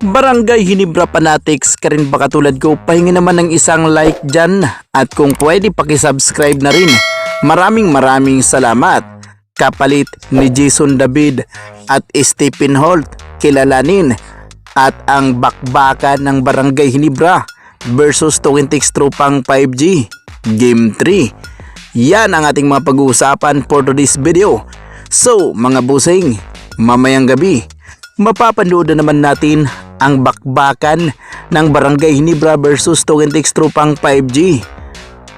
Barangay Hinebra Fanatics ka rin ba katulad ko? Pahingi naman ng isang like dyan at kung pwede pakisubscribe na rin. Maraming salamat. Kapalit ni Jason David at Stephen Holt, kilalanin at ang bakbakan ng Barangay Hinebra versus Tukintex Tropang 5G Game 3. Yan ang ating mga pag-uusapan for today's video. So mga busing, mamayang gabi mapapanood na naman natin ang bakbakan ng Barangay Hinebra versus Tukintex Tropang 5G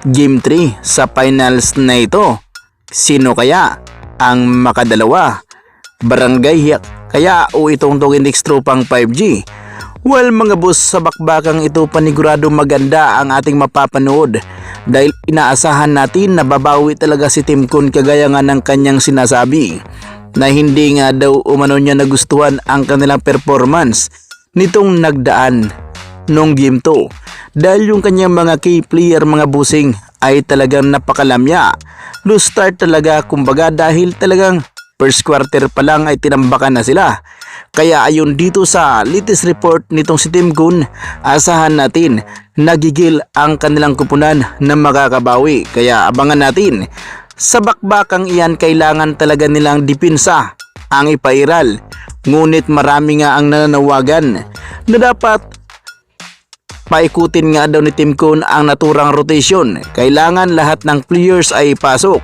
Game 3 sa finals na ito. Sino kaya ang makadalawa? Barangay kaya o itong Tukintex Tropang 5G? Well mga boss, sa bakbakang ito panigurado maganda ang ating mapapanood dahil inaasahan natin na babawi talaga si Tim Kun kagaya nga ng kanyang sinasabi na hindi nga daw umano niya nagustuhan ang kanilang performance nitong nagdaan nung Game 2 dahil yung kanyang mga key player mga busing ay talagang napakalamya. Loose start talaga kumbaga dahil talagang first quarter pa lang ay tinambakan na sila. Kaya ayon dito sa latest report nitong si Tim Kun, asahan natin nagigil ang kanilang kupunan na makakabawi. Kaya abangan natin. Sa bakbakang iyan kailangan talaga nilang depensa ang ipairal. Ngunit marami nga ang nananawagan na dapat paikutin nga daw ni Tim Kun ang naturang rotation. Kailangan lahat ng players ay ipasok.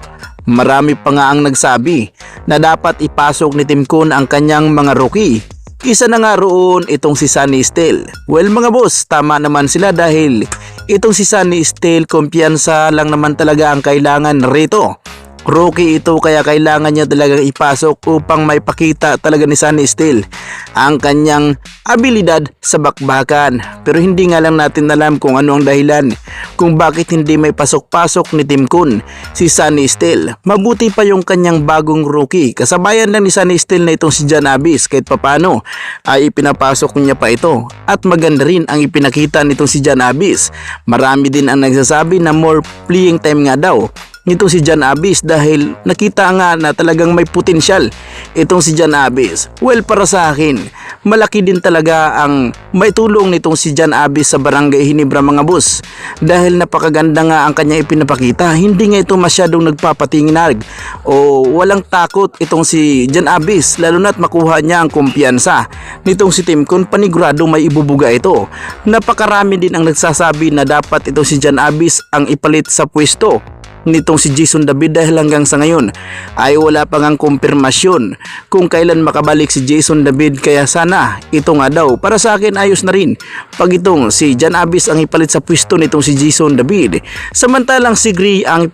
Marami pa nga ang nagsabi na dapat ipasok ni Tim Kun ang kanyang mga rookie. Isa na nga roon itong si Sunny Steel. Well mga boss, tama naman sila dahil itong si Sunny Steel kumpiyansa lang naman talaga ang kailangan rito. Rookie ito kaya kailangan niya talaga ipasok upang maipakita talaga ni Sunny Steel ang kanyang abilidad sa bakbakan. Pero hindi nga lang natin alam kung ano ang dahilan kung bakit hindi may pasok-pasok ni Tim Kun si Sunny Steel. Mabuti pa yung kanyang bagong rookie. Kasabayan lang ni Sunny Steel na itong si Jan Abyss kahit papano ay ipinapasok niya pa ito. At maganda rin ang ipinakita nitong si Jan Abyss. Marami din ang nagsasabi na more playing time nga daw nitong si Jan Abyss dahil nakita nga na talagang may potensyal itong si Jan Abyss. Well para sa akin, malaki din talaga ang maitulong nitong si Jan Abyss sa Barangay Hinebra mga boss dahil napakaganda nga ang kanyang ipinapakita. Hindi nga ito masyadong nagpapatinginag o walang takot itong si Jan Abyss, lalo na't makuha niya ang kumpiyansa nitong si Tim Kun. Panigurado may ibubuga ito. Napakarami din ang nagsasabi na dapat itong si Jan Abyss ang ipalit sa pwesto nitong si Jason David dahil hanggang sa ngayon ay wala pa ngang kumpirmasyon kung kailan makabalik si Jason David. Kaya sana ito nga daw, para sa akin ayos na rin pag itong si Jan Abyss ang ipalit sa pwesto nitong si Jason David. Samantalang si Gray ang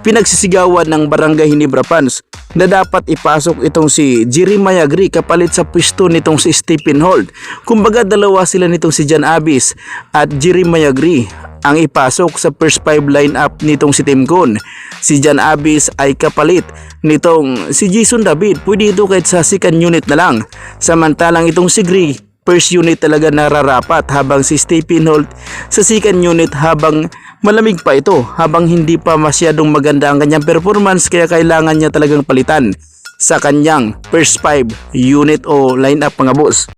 pinagsisigawan ng Barangay Hinebra fans na dapat ipasok itong si Jeremiah Gray kapalit sa pwesto nitong si Stephen Holt. Kumbaga dalawa sila nitong si Jan Abyss at Jeremiah Gray ang ipasok sa first 5 lineup nitong si Tim Kun. Si Jan Abyss ay kapalit nitong si Jason David. Pwede ito kahit sa second unit na lang. Samantalang itong si Gray first unit talaga nararapat habang si Stephen Holt sa second unit habang malamig pa ito, habang hindi pa masyadong maganda ang kanyang performance kaya kailangan niya talagang palitan sa kanyang first 5 unit o lineup mga boss.